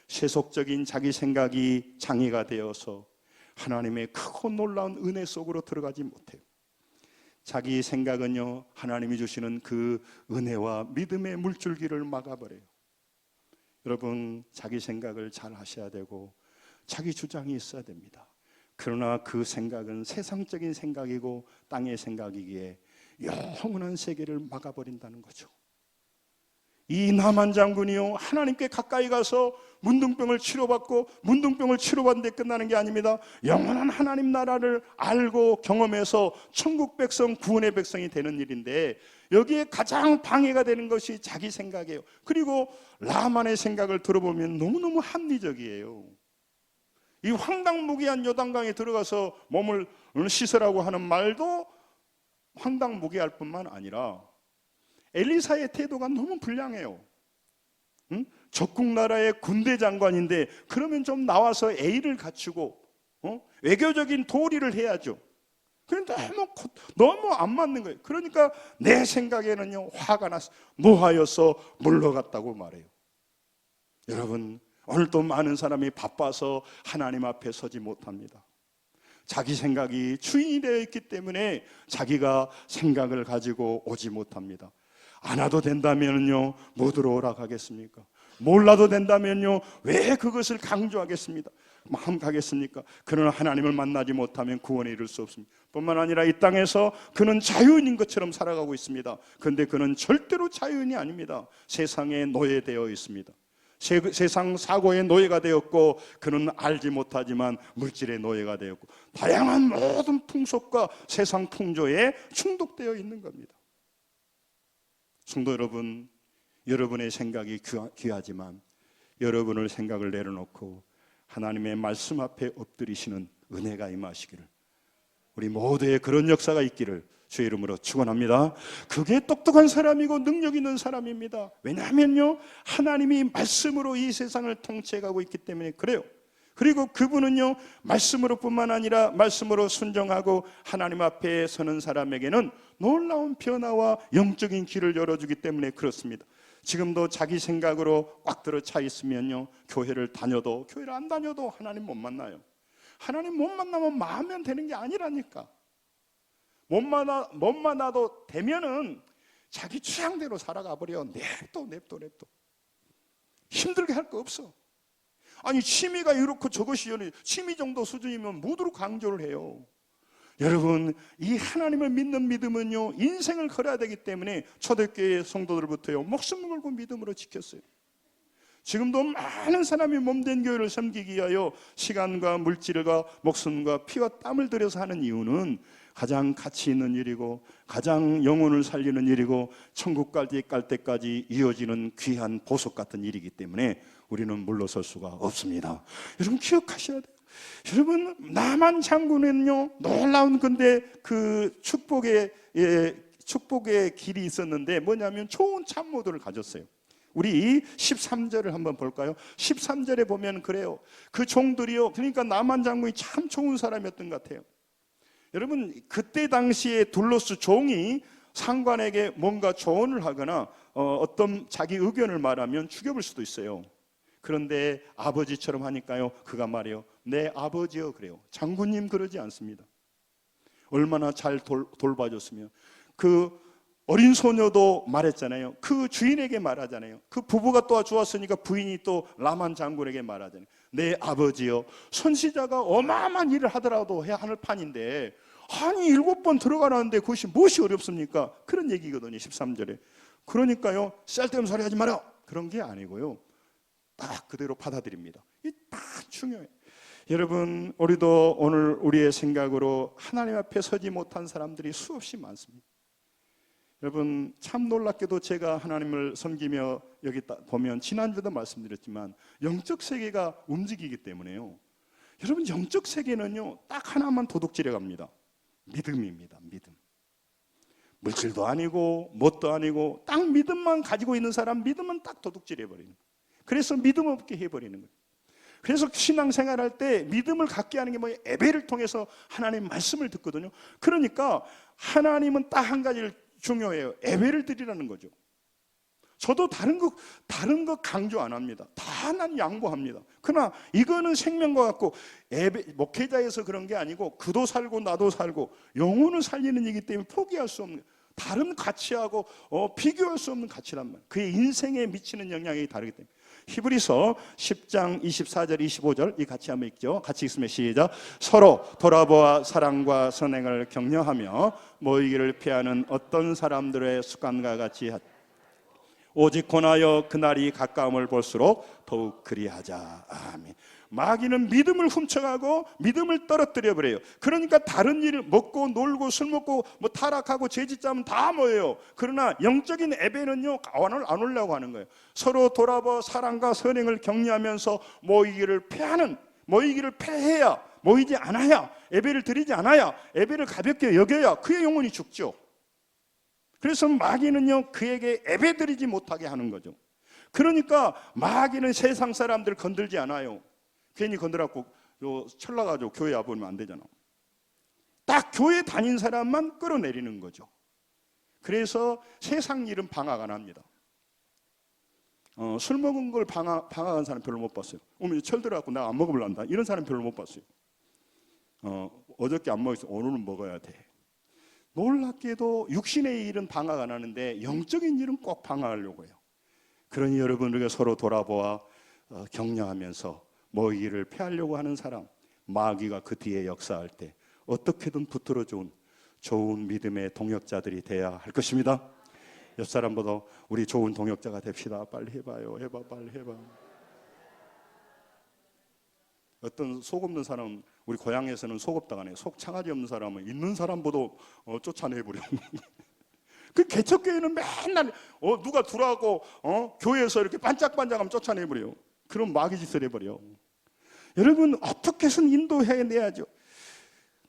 세속적인 자기 생각이 장애가 되어서 하나님의 크고 놀라운 은혜 속으로 들어가지 못해요. 자기 생각은요 하나님이 주시는 그 은혜와 믿음의 물줄기를 막아버려요. 여러분, 자기 생각을 잘 하셔야 되고 자기 주장이 있어야 됩니다. 그러나 그 생각은 세상적인 생각이고 땅의 생각이기에 영원한 세계를 막아버린다는 거죠. 이 나만 장군이요 하나님께 가까이 가서 문둥병을 치료받고 문둥병을 치료받는 데 끝나는 게 아닙니다. 영원한 하나님 나라를 알고 경험해서 천국 백성, 구원의 백성이 되는 일인데 여기에 가장 방해가 되는 것이 자기 생각이에요. 그리고 라만의 생각을 들어보면 너무너무 합리적이에요. 이 황당무계한 요단강에 들어가서 몸을 씻으라고 하는 말도 황당무계할 뿐만 아니라 엘리사의 태도가 너무 불량해요. 적국 나라의 군대 장관인데 그러면 좀 나와서 A를 갖추고 외교적인 도리를 해야죠. 그런데 너무 안 맞는 거예요. 그러니까 내 생각에는요 화가 나서 노하여서 물러갔다고 말해요. 여러분, 오늘도 많은 사람이 바빠서 하나님 앞에 서지 못합니다. 자기 생각이 주인이 되어 있기 때문에 자기가 생각을 가지고 오지 못합니다. 안 와도 된다면요 못 들어오라 하겠습니까? 몰라도 된다면요 왜 그것을 강조하겠습니까? 그러나 하나님을 만나지 못하면 구원에 이를 수 없습니다. 뿐만 아니라 이 땅에서 그는 자유인인 것처럼 살아가고 있습니다. 그런데 그는 절대로 자유인이 아닙니다. 세상에 노예되어 있습니다. 세상 사고의 노예가 되었고, 그는 알지 못하지만 물질의 노예가 되었고, 다양한 모든 풍속과 세상 풍조에 중독되어 있는 겁니다. 성도 여러분, 여러분의 생각이 귀하지만 여러분의 생각을 내려놓고 하나님의 말씀 앞에 엎드리시는 은혜가 임하시기를, 우리 모두의 그런 역사가 있기를 주의 이름으로 축원합니다. 그게 똑똑한 사람이고 능력 있는 사람입니다. 왜냐하면요, 하나님이 말씀으로 이 세상을 통치해가고 있기 때문에 그래요. 그리고 그분은요, 말씀으로 뿐만 아니라 말씀으로 순종하고 하나님 앞에 서는 사람에게는 놀라운 변화와 영적인 길을 열어주기 때문에 그렇습니다. 지금도 자기 생각으로 꽉 들어 차 있으면요, 교회를 다녀도, 교회를 안 다녀도 하나님 못 만나요. 하나님 못 만나면 마음면 되는 게 아니라니까. 못 만나도 되면은 자기 취향대로 살아가 버려. 냅둬. 힘들게 할 거 없어. 아니, 취미가 이렇고 저것이 취미 정도 수준이면 모두로 강조를 해요. 여러분, 이 하나님을 믿는 믿음은요, 인생을 걸어야 되기 때문에 초대교회 성도들부터요, 목숨을 걸고 믿음으로 지켰어요. 지금도 많은 사람이 몸된 교회를 섬기기 위하여 시간과 물질과 목숨과 피와 땀을 들여서 하는 이유는 가장 가치 있는 일이고 가장 영혼을 살리는 일이고 천국까지 갈 때까지 이어지는 귀한 보석 같은 일이기 때문에 우리는 물러설 수가 없습니다. 여러분, 기억하셔야 돼요. 여러분, 나만 장군은요, 놀라운 근데 그 축복의 길이 있었는데 뭐냐면 좋은 참모들을 가졌어요. 우리 13절을 한번 볼까요? 13절에 보면 그래요. 그 종들이요, 그러니까 나만 장군이 참 좋은 사람이었던 것 같아요. 여러분, 그때 당시에 둘러스 종이 상관에게 뭔가 조언을 하거나 어떤 자기 의견을 말하면 죽여볼 수도 있어요. 그런데 아버지처럼 하니까요, 그가 말해요, 내 아버지요, 그래요. 장군님 그러지 않습니다. 얼마나 잘 돌봐줬으면. 그 어린 소녀도 말했잖아요. 그 주인에게 말하잖아요. 그 부부가 도와주었으니까 부인이 또 라만 장군에게 말하잖아요. 내 아버지요, 선지자가 어마어마한 일을 하더라도 해야 하는 판인데 아니 7번 들어가라는데 그것이 무엇이 어렵습니까? 그런 얘기거든요, 13절에. 그러니까요, 쓸데없는 소리 하지 마라, 그런 게 아니고요, 딱 그대로 받아들입니다. 이 딱 중요해요. 여러분, 우리도 오늘 우리의 생각으로 하나님 앞에 서지 못한 사람들이 수없이 많습니다. 여러분, 참 놀랍게도 제가 하나님을 섬기며 여기 보면 지난주도 말씀드렸지만 영적 세계가 움직이기 때문에요. 여러분, 영적 세계는요, 딱 하나만 도둑질해 갑니다. 믿음입니다. 믿음. 물질도 아니고 뭣도 아니고 딱 믿음만 가지고 있는 사람, 믿음은 딱 도둑질해 버리는 거예요. 그래서 믿음 없게 해버리는 거예요. 그래서 신앙생활할 때 믿음을 갖게 하는 게 뭐예요? 예배를 통해서 하나님 말씀을 듣거든요. 그러니까 하나님은 딱 한 가지를 중요해요. 예배를 드리라는 거죠. 저도 다른 거 강조 안 합니다. 다 난 양보합니다. 그러나 이거는 생명과 같고 예배, 목회자에서 그런 게 아니고 그도 살고 나도 살고 영혼을 살리는 일이기 때문에 포기할 수 없는, 다른 가치하고 비교할 수 없는 가치란 말이에요. 그의 인생에 미치는 영향이 다르기 때문에. 히브리서 10장 24절 25절 이 같이 한번 읽죠. 같이 읽으면 시작. 서로 돌아보아 사랑과 선행을 격려하며 모이기를 피하는 어떤 사람들의 습관과 같이 오직 권하여 그날이 가까움을 볼수록 더욱 그리하자. 아멘. 마귀는 믿음을 훔쳐가고 믿음을 떨어뜨려 버려요. 그러니까 다른 일, 먹고 놀고 술 먹고 뭐 타락하고 죄짓자면 다 뭐예요. 그러나 영적인 예배는요, 안 오려고 하는 거예요. 서로 돌아봐 사랑과 선행을 격려하면서 모이기를 패해야, 모이지 않아야, 예배를 드리지 않아야, 예배를 가볍게 여겨야 그의 영혼이 죽죠. 그래서 마귀는요, 그에게 예배 드리지 못하게 하는 거죠. 그러니까 마귀는 세상 사람들 건들지 않아요. 괜히 건드려갖고 철나가지고 교회 와보면 안 되잖아. 딱 교회 다닌 사람만 끌어내리는 거죠. 그래서 세상 일은 방학 안 합니다. 술 먹은 걸 방학한 사람 별로 못 봤어요. 오늘 철 들어갖고 나 안 먹으려한다, 이런 사람 별로 못 봤어요. 어저께 안 먹었어, 오늘은 먹어야 돼. 놀랍게도 육신의 일은 방학 안 하는데 영적인 일은 꼭 방학하려고 해요. 그러니 여러분, 우리가 서로 돌아보아 격려하면서 모이기를 피하려고 하는 사람, 마귀가 그 뒤에 역사할 때 어떻게든 붙들어 좋은 믿음의 동역자들이 돼야 할 것입니다. 옆 사람보다 우리 좋은 동역자가 됩시다. 빨리 해봐요. 빨리 해봐. 어떤 속 없는 사람은 우리 고향에서는 속 없다고 하네요. 속 창아지 없는 사람은 있는 사람보다 쫓아내버려. 그 개척교회는 맨날 누가 들어가고 교회에서 이렇게 반짝반짝하면 쫓아내버려요. 그럼 마귀 짓을 해버려. 여러분 어떻게 해서는 인도해내야죠.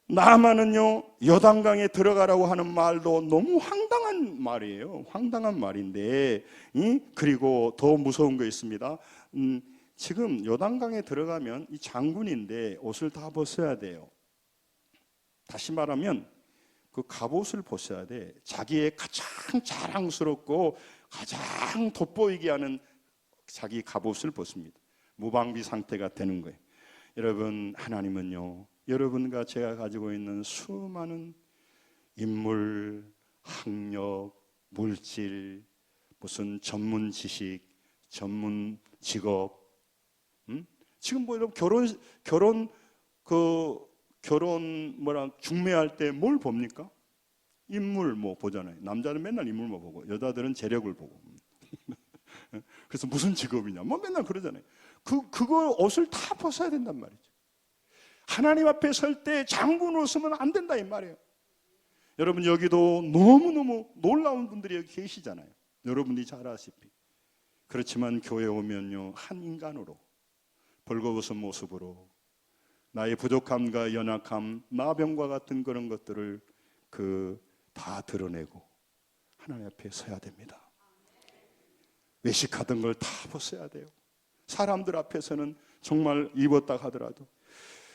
나만은요 요단강에 들어가라고 하는 말도 너무 황당한 말이에요. 황당한 말인데 그리고 더 무서운 거 있습니다. 지금 요단강에 들어가면 이 장군인데 옷을 다 벗어야 돼요. 다시 말하면 그 갑옷을 벗어야 돼. 자기의 가장 자랑스럽고 가장 돋보이게 하는 자기 갑옷을 벗습니다. 무방비 상태가 되는 거예요. 여러분 하나님은요 여러분과 제가 가지고 있는 수많은 인물, 학력, 물질, 무슨 전문 지식, 전문 직업, 지금 뭐 결혼 중매할 때 뭘 봅니까? 인물 뭐 보잖아요. 남자는 맨날 인물만 보고 여자들은 재력을 보고. 그래서 무슨 직업이냐? 뭐 맨날 그러잖아요. 그거 옷을 다 벗어야 된단 말이죠. 하나님 앞에 설 때 장군 옷으면 안 된다 이 말이에요. 여러분 여기도 너무너무 놀라운 분들이 여기 계시잖아요. 여러분이 잘 아시피. 그렇지만 교회 오면요 한 인간으로 벌거벗은 모습으로 나의 부족함과 연약함, 나병과 같은 그런 것들을 다 드러내고 하나님 앞에 서야 됩니다. 외식하던 걸 다 벗어야 돼요. 사람들 앞에서는 정말 입었다 하더라도.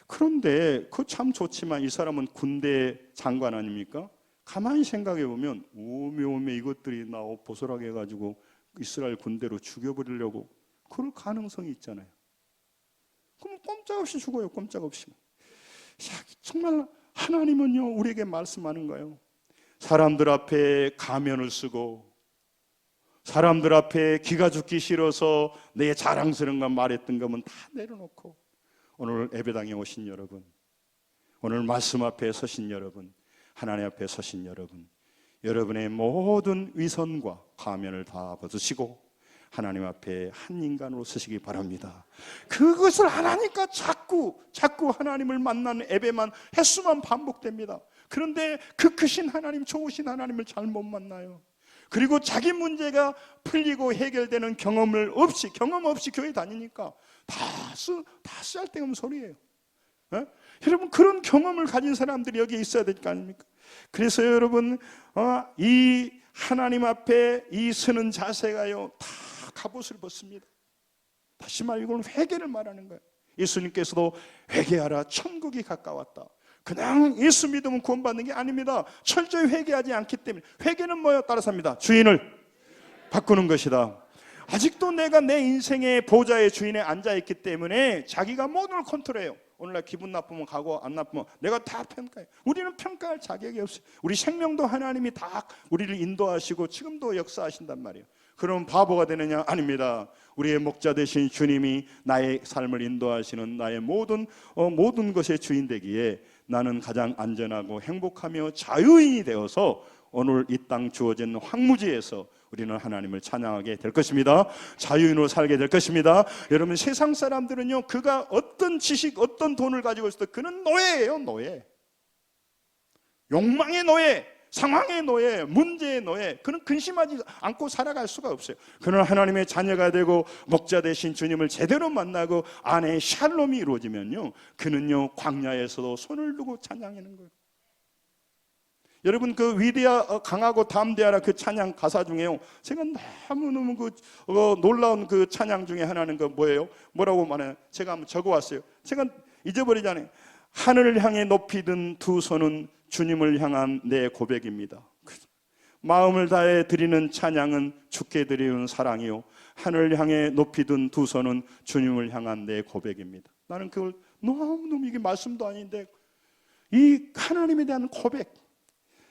그런데 그거 참 좋지만 이 사람은 군대 장관 아닙니까? 가만히 생각해 보면 오메오메 이것들이 나 옷 보솔하게 해가지고 이스라엘 군대로 죽여버리려고 그럴 가능성이 있잖아요. 그럼 꼼짝없이 죽어요. 꼼짝없이. 정말 하나님은요 우리에게 말씀하는 거예요. 사람들 앞에 가면을 쓰고 사람들 앞에 기가 죽기 싫어서 내 자랑스러운 것 말했던 거면 다 내려놓고 오늘 예배당에 오신 여러분, 오늘 말씀 앞에 서신 여러분, 하나님 앞에 서신 여러분, 여러분의 모든 위선과 가면을 다 벗으시고 하나님 앞에 한 인간으로 서시기 바랍니다. 그것을 안 하니까 자꾸 하나님을 만나는 예배만 횟수만 반복됩니다. 그런데 그 크신 하나님, 좋으신 하나님을 잘못 만나요. 그리고 자기 문제가 풀리고 해결되는 경험 없이 교회 다니니까 다 쓸데없는 소리예요. 여러분 그런 경험을 가진 사람들이 여기 있어야 될 거 아닙니까? 그래서 여러분 이 하나님 앞에 이 서는 자세가요 다 갑옷을 벗습니다. 다시 말해 이건 회개를 말하는 거예요. 예수님께서도 회개하라 천국이 가까웠다. 그냥 예수 믿으면 구원받는 게 아닙니다. 철저히 회개하지 않기 때문에. 회개는 뭐예요? 따라서 합니다. 주인을 바꾸는 것이다. 아직도 내가 내 인생의 보좌의 주인에 앉아있기 때문에 자기가 모든 걸 컨트롤해요. 오늘날 기분 나쁘면 가고 안 나쁘면 내가 다 평가해요. 우리는 평가할 자격이 없어요. 우리 생명도 하나님이 다 우리를 인도하시고 지금도 역사하신단 말이에요. 그럼 바보가 되느냐? 아닙니다. 우리의 목자 되신 주님이 나의 삶을 인도하시는 나의 모든 것의 주인 되기에 나는 가장 안전하고 행복하며 자유인이 되어서 오늘 이 땅 주어진 황무지에서 우리는 하나님을 찬양하게 될 것입니다. 자유인으로 살게 될 것입니다. 여러분 세상 사람들은요 그가 어떤 지식 어떤 돈을 가지고 있어도 그는 노예예요. 노예. 욕망의 노예, 상황의 노예, 문제의 노예. 그는 근심하지 않고 살아갈 수가 없어요. 그는 하나님의 자녀가 되고 목자 되신 주님을 제대로 만나고 안에 샬롬이 이루어지면요 그는요 광야에서도 손을 두고 찬양하는 거예요. 여러분 그 위대하 강하고 담대하라 그 찬양 가사 중에요 제가 너무너무 놀라운 그 찬양 중에 하나는 그 뭐예요? 뭐라고 말해요? 제가 한번 적어왔어요. 제가 잊어버리잖아요. 하늘을 향해 높이 든 두 손은 주님을 향한 내 고백입니다. 마음을 다해 드리는 찬양은 주께 드리는 사랑이요 하늘을 향해 높이 든 두 손은 주님을 향한 내 고백입니다. 나는 그걸 너무너무 이게 말씀도 아닌데 이 하나님에 대한 고백.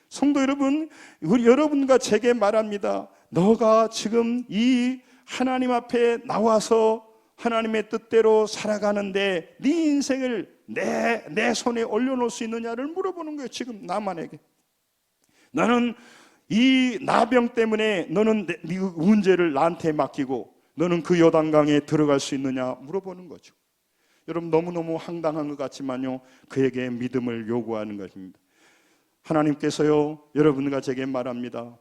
성도 여러분, 우리 여러분과 제게 말합니다. 너가 지금 이 하나님 앞에 나와서 하나님의 뜻대로 살아가는데 네 인생을 내 손에 올려놓을 수 있느냐를 물어보는 거예요. 지금 나만에게. 나는 이 나병 때문에 너는 네 문제를 나한테 맡기고 너는 그 요단강에 들어갈 수 있느냐 물어보는 거죠. 여러분 너무너무 황당한 것 같지만요, 그에게 믿음을 요구하는 것입니다. 하나님께서요, 여러분과 제게 말합니다.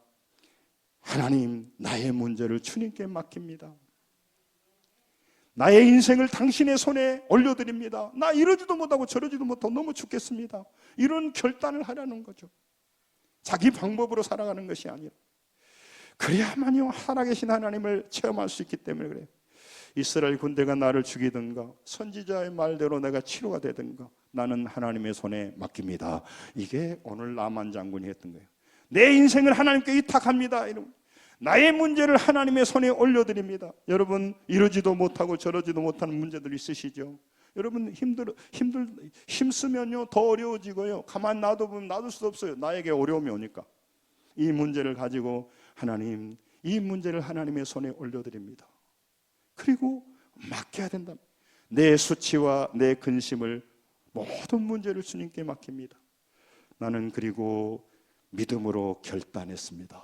하나님, 나의 문제를 주님께 맡깁니다. 나의 인생을 당신의 손에 올려드립니다. 나 이러지도 못하고 저러지도 못하고 너무 죽겠습니다. 이런 결단을 하라는 거죠. 자기 방법으로 살아가는 것이 아니라. 그래야만요, 살아계신 하나님을 체험할 수 있기 때문에 그래요. 이스라엘 군대가 나를 죽이든가 선지자의 말대로 내가 치료가 되든가 나는 하나님의 손에 맡깁니다. 이게 오늘 나만 장군이 했던 거예요. 내 인생을 하나님께 위탁합니다. 나의 문제를 하나님의 손에 올려드립니다. 여러분, 이러지도 못하고 저러지도 못하는 문제들 있으시죠? 여러분 힘쓰면요 더 어려워지고요, 가만 놔두면 놔둘 수 없어요. 나에게 어려움이 오니까. 이 문제를 가지고 하나님, 이 문제를 하나님의 손에 올려드립니다. 그리고 맡겨야 된다. 내 수치와 내 근심을, 모든 문제를 주님께 맡깁니다. 나는 그리고 믿음으로 결단했습니다.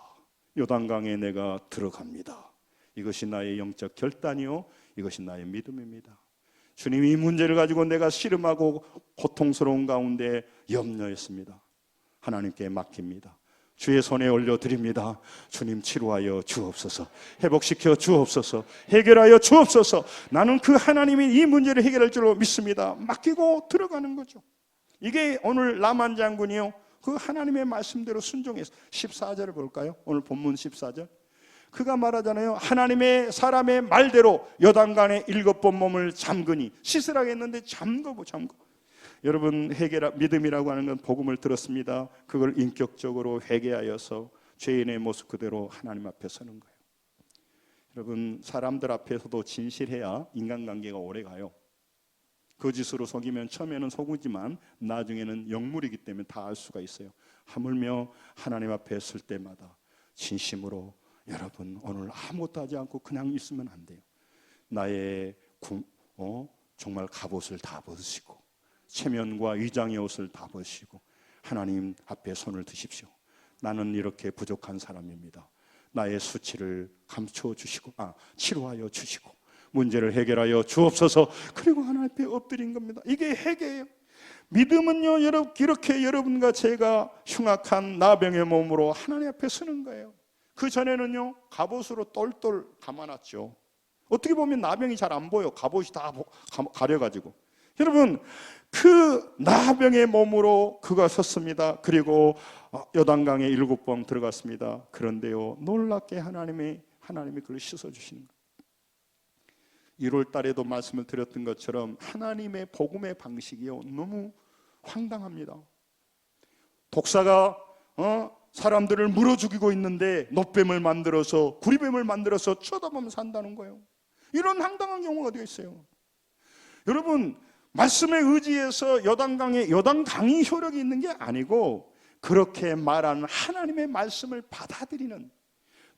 요단강에 내가 들어갑니다. 이것이 나의 영적 결단이요, 이것이 나의 믿음입니다. 주님이 이 문제를 가지고 내가 씨름하고 고통스러운 가운데 염려했습니다. 하나님께 맡깁니다. 주의 손에 올려드립니다. 주님, 치료하여 주옵소서, 회복시켜 주옵소서, 해결하여 주옵소서. 나는 그 하나님이 이 문제를 해결할 줄로 믿습니다. 맡기고 들어가는 거죠. 이게 오늘 나만 장군이요, 그 하나님의 말씀대로 순종해서 14절을 볼까요? 오늘 본문 14절. 그가 말하잖아요. 하나님의 사람의 말대로 요단강에 7번 몸을 잠그니. 씻으라고 했는데 잠궈. 여러분, 믿음이라고 하는 건 복음을 들었습니다. 그걸 인격적으로 회개하여서 죄인의 모습 그대로 하나님 앞에 서는 거예요. 여러분, 사람들 앞에서도 진실해야 인간관계가 오래가요. 거짓으로 속이면 처음에는 속이지만 나중에는 영물이기 때문에 다 알 수가 있어요. 하물며 하나님 앞에 설 때마다 진심으로, 여러분 오늘 아무것도 하지 않고 그냥 있으면 안 돼요. 나의 정말 갑옷을 다 벗으시고 체면과 위장의 옷을 다 벗으시고 하나님 앞에 손을 드십시오. 나는 이렇게 부족한 사람입니다. 나의 수치를 감춰 주시고 치료하여 주시고 문제를 해결하여 주옵소서. 그리고 하나님 앞에 엎드린 겁니다. 이게 회개예요. 믿음은요, 이렇게 여러분과 제가 흉악한 나병의 몸으로 하나님 앞에 서는 거예요. 그 전에는요, 갑옷으로 똘똘 감아놨죠. 어떻게 보면 나병이 잘 안 보여. 갑옷이 다 가려가지고. 여러분, 그 나병의 몸으로 그가 섰습니다. 그리고 요단강에 7번 들어갔습니다. 그런데요, 놀랍게 하나님이 그를 씻어주시는 거예요. 1월 달에도 말씀을 드렸던 것처럼 하나님의 복음의 방식이요, 너무 황당합니다. 독사가 사람들을 물어 죽이고 있는데 노뱀을 만들어서, 구리뱀을 만들어서 쳐다보면 산다는 거예요. 이런 황당한 경우가 어디 있어요? 여러분, 말씀에 의지해서 요단강이 효력이 있는 게 아니고 그렇게 말하는 하나님의 말씀을 받아들이는,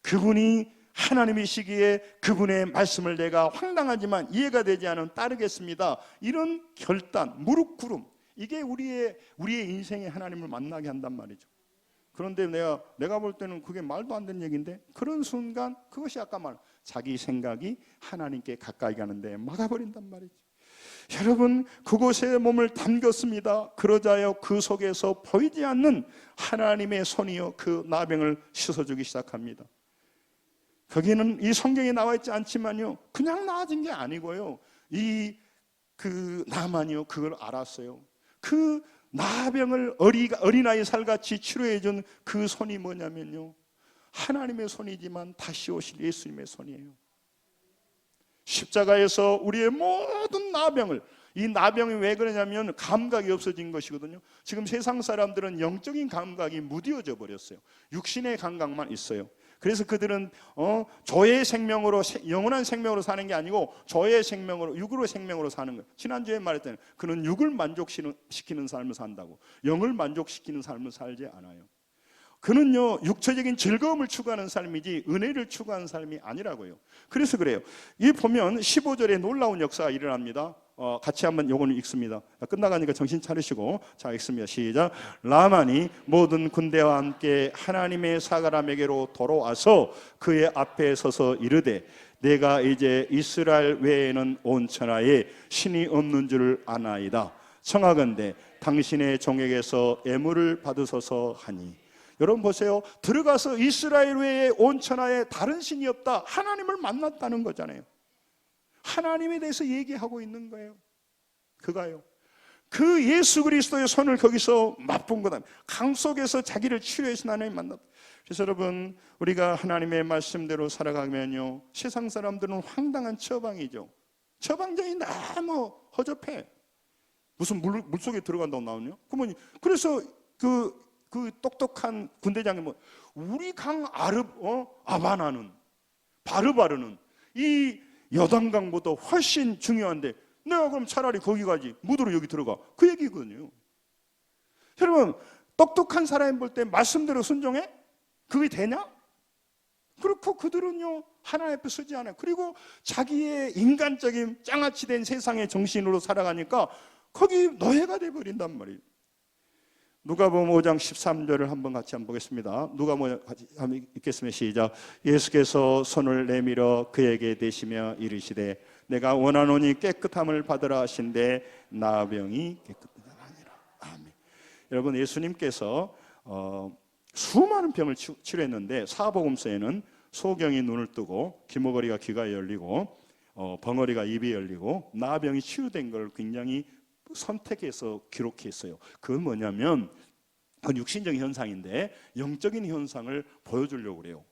그분이 하나님이시기에 그분의 말씀을 내가 황당하지만 이해가 되지 않으면 따르겠습니다. 이런 결단, 무릎 꿇음, 이게 우리의 인생에 하나님을 만나게 한단 말이죠. 그런데 내가 볼 때는 그게 말도 안 되는 얘기인데, 그런 순간 그것이 아까 자기 생각이 하나님께 가까이 가는데 막아버린단 말이죠. 여러분, 그곳에 몸을 담겼습니다. 그러자요, 그 속에서 보이지 않는 하나님의 손이요, 그 나병을 씻어주기 시작합니다. 거기는 이 성경에 나와 있지 않지만요, 그냥 나아진 게 아니고요, 그 나만이요 그걸 알았어요. 그 나병을 어린아이 살같이 치료해준 그 손이 뭐냐면요, 하나님의 손이지만 다시 오실 예수님의 손이에요. 십자가에서 우리의 모든 나병을, 이 나병이 왜 그러냐면 감각이 없어진 것이거든요. 지금 세상 사람들은 영적인 감각이 무뎌져 버렸어요. 육신의 감각만 있어요. 그래서 그들은 조의 생명으로, 영원한 생명으로 사는 게 아니고 조의 생명으로, 육으로 생명으로 사는 거예요. 지난주에 말했잖아요. 그는 육을 만족시키는 삶을 산다고. 영을 만족시키는 삶을 살지 않아요. 그는요, 육체적인 즐거움을 추구하는 삶이지 은혜를 추구하는 삶이 아니라고요. 그래서 그래요. 이 보면 15절에 놀라운 역사가 일어납니다. 같이 한번 요거는 읽습니다. 끝나가니까 정신 차리시고 자, 읽습니다. 시작. 라만이 모든 군대와 함께 하나님의 사람에게로 돌아와서 그의 앞에 서서 이르되, 내가 이제 이스라엘 외에는 온 천하에 신이 없는 줄 아나이다. 청하건대 당신의 종에게서 애물을 받으소서 하니. 여러분 보세요. 들어가서 이스라엘 외에 온 천하에 다른 신이 없다. 하나님을 만났다는 거잖아요. 하나님에 대해서 얘기하고 있는 거예요. 그가요. 그 예수 그리스도의 손을 거기서 맛본 거다. 강 속에서 자기를 치료해서 하나님 만났다. 그래서 여러분, 우리가 하나님의 말씀대로 살아가면요, 세상 사람들은 황당한 처방이죠. 처방전이 너무 허접해. 무슨 물속에 들어간다고 나오냐? 그러면 그래서 그 똑똑한 군대장이 뭐 우리 강 아바나는 바르바르는 이 여단강보다 훨씬 중요한데 내가 그럼 차라리 거기 가지, 무도로 여기 들어가, 그 얘기거든요. 여러분, 똑똑한 사람이 볼 때 말씀대로 순종해? 그게 되냐? 그렇고 그들은요 하나님 앞에 서지 않아요. 그리고 자기의 인간적인 장아찌 된 세상의 정신으로 살아가니까 거기 노예가 돼버린단 말이에요. 누가복음 5장 13절을 한번 같이 한번 보겠습니다. 누가복음 같이 한번 읽겠습니다. 시작. 예수께서 손을 내밀어 그에게 대시며 이르시되 내가 원하노니 깨끗함을 받으라 하신데 나병이 깨끗하니라. 아멘. 여러분, 예수님께서 수많은 병을 치료했는데 사복음서에는 소경이 눈을 뜨고 귀머거리가 귀가 열리고 벙어리가 입이 열리고 나병이 치유된 걸 굉장히 선택해서 기록했어요. 그건 뭐냐면 그건 육신적인 현상인데 영적인 현상을 보여주려고 그래요.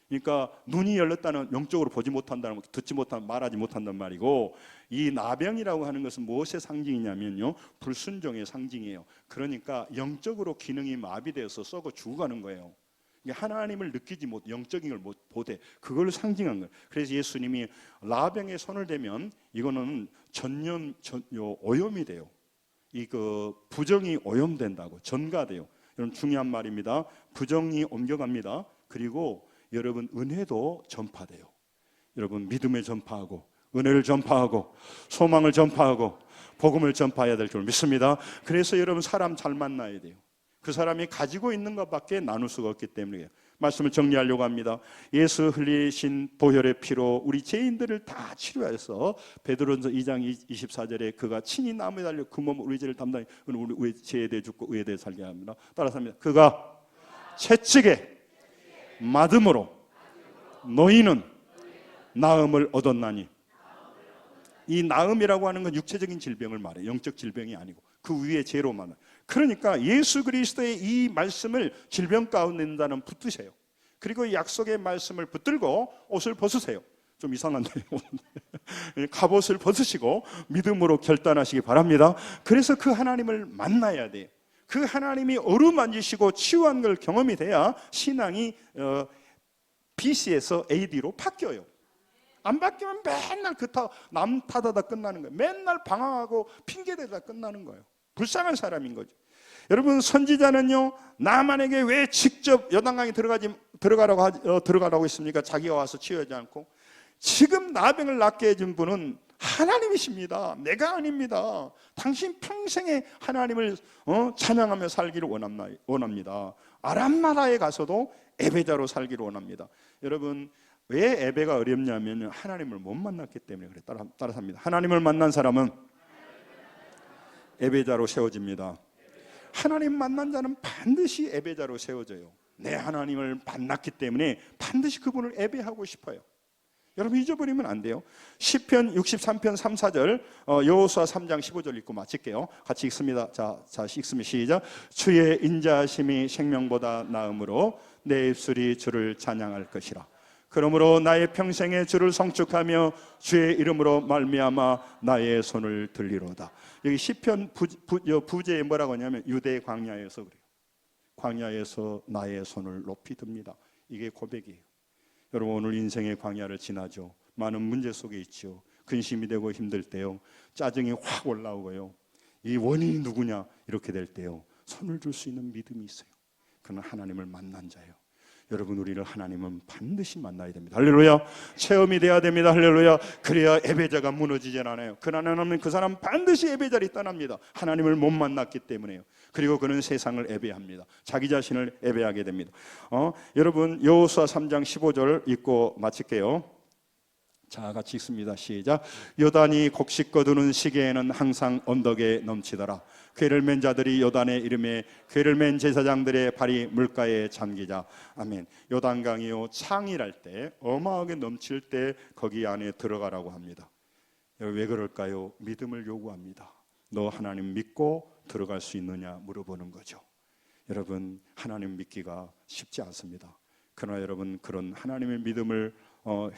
그러니까 눈이 열렸다는 영적으로 보지 못한다는, 듣지 못한, 말하지 못한단 말이고, 이 나병이라고 하는 것은 무엇의 상징이냐면요, 불순종의 상징이에요. 그러니까 영적으로 기능이 마비되어서 썩어 죽어가는 거예요. 하나님을 느끼지 못, 영적인 걸 못해, 그걸 상징한 거예요. 그래서 예수님이 나병에 손을 대면 이거는 오염이 돼요. 부정이 오염된다고, 전가돼요. 이런 중요한 말입니다. 부정이 옮겨갑니다. 그리고 여러분, 은혜도 전파돼요. 여러분, 믿음을 전파하고 은혜를 전파하고 소망을 전파하고 복음을 전파해야 될 줄 믿습니다. 그래서 여러분, 사람 잘 만나야 돼요. 그 사람이 가지고 있는 것밖에 나눌 수가 없기 때문이에요. 말씀을 정리하려고 합니다. 예수 흘리신 보혈의 피로 우리 죄인들을 다 치료해서 베드로전서 2장 24절에 그가 친히 나무에 달려 그 몸 우리 죄를 담당히 우리 죄에 대해 죽고 의에 대해 살게 합니다. 따라서 합니다. 그가 채찍에 맞음으로 너희는 나음을 얻었나니. 이 나음이라고 하는 건 육체적인 질병을 말해요. 영적 질병이 아니고 그 위에 죄로 말해요. 그러니까 예수 그리스도의 이 말씀을 질병 가운데 있는 붙드세요. 그리고 이 약속의 말씀을 붙들고 옷을 벗으세요. 좀 이상한데요. 갑옷을 벗으시고 믿음으로 결단하시기 바랍니다. 그래서 그 하나님을 만나야 돼요. 그 하나님이 어루만지시고 치유한 걸 경험이 돼야 신앙이 BC에서 AD로 바뀌어요. 안 바뀌면 맨날 남 탓하다 끝나는 거예요. 맨날 방황하고 핑계대다 끝나는 거예요. 불쌍한 사람인 거죠. 여러분, 선지자는요, 나만에게 왜 직접 요단강에 들어가라고 했습니까? 자기가 와서 치유하지 않고. 지금 나병을 낫게 해준 분은 하나님이십니다. 내가 아닙니다. 당신 평생에 하나님을 찬양하며 살기를 원합니다. 아람 나라에 가서도 예배자로 살기를 원합니다. 여러분, 왜 예배가 어렵냐면 하나님을 못 만났기 때문에 그래. 따라서 합니다. 하나님을 만난 사람은 예배자로 세워집니다. 하나님 만난 자는 반드시 예배자로 세워져요. 내 하나님을 만났기 때문에 반드시 그분을 예배하고 싶어요. 여러분, 잊어버리면 안 돼요. 시편 63편 3, 4절 여호수아 3장 15절 읽고 마칠게요. 같이 읽습니다. 자 읽습니다. 시작. 주의 인자하심이 생명보다 나음으로 내 입술이 주를 찬양할 것이라. 그러므로 나의 평생에 주를 성축하며 주의 이름으로 말미암아 나의 손을 들리로다. 여기 시편 부제에 뭐라고 하냐면 유대 광야에서 그래요. 광야에서 나의 손을 높이 듭니다. 이게 고백이에요. 여러분, 오늘 인생의 광야를 지나죠. 많은 문제 속에 있죠. 근심이 되고 힘들 때요, 짜증이 확 올라오고요, 이 원인이 누구냐 이렇게 될 때요, 손을 줄 수 있는 믿음이 있어요. 그는 하나님을 만난 자예요. 여러분, 우리를 하나님은 반드시 만나야 됩니다. 할렐루야. 체험이 돼야 됩니다. 할렐루야. 그래야 예배자가 무너지지 않아요. 그러나는 그 사람 반드시 예배자를 떠납니다. 하나님을 못 만났기 때문에요. 그리고 그는 세상을 예배합니다. 자기 자신을 예배하게 됩니다. 여러분, 여호수아 3장 15절 읽고 마칠게요. 자, 같이 읽습니다. 시작. 요단이 곡식 거두는 시기에는 항상 언덕에 넘치더라. 궤를 맨 자들이 요단의 이름에 궤를 맨 제사장들의 발이 물가에 잠기자. 아멘. 요단강이요 창이랄 때 어마하게 넘칠 때 거기 안에 들어가라고 합니다. 왜 그럴까요? 믿음을 요구합니다. 너 하나님 믿고 들어갈 수 있느냐 물어보는 거죠. 여러분, 하나님 믿기가 쉽지 않습니다. 그러나 여러분, 그런 하나님의 믿음을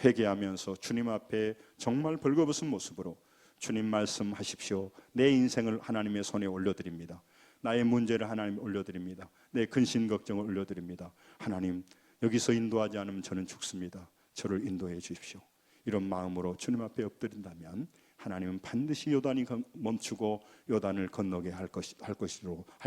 회개하면서 주님 앞에 정말 벌거벗은 모습으로 주님 말씀하십시오. 내 인생을 하나님의 손에 올려드립니다. 나의 문제를 하나님에 올려드립니다. 내 근심 걱정을 올려드립니다. 하나님, 여기서 인도하지 않으면 저는 죽습니다. 저를 인도해 주십시오. 이런 마음으로 주님 앞에 엎드린다면 하나님은 반드시 요단이 멈추고 요단을 건너게 할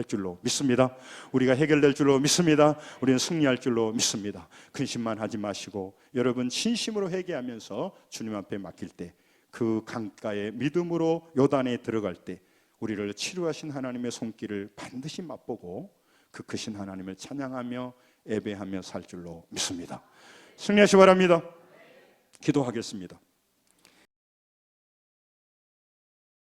줄로 믿습니다. 우리가 해결될 줄로 믿습니다. 우리는 승리할 줄로 믿습니다. 근심만 하지 마시고 여러분 진심으로 회개하면서 주님 앞에 맡길 때 그 강가에 믿음으로 요단에 들어갈 때 우리를 치료하신 하나님의 손길을 반드시 맛보고 그 크신 하나님을 찬양하며 예배하며 살 줄로 믿습니다. 승리하시 바랍니다. 기도하겠습니다.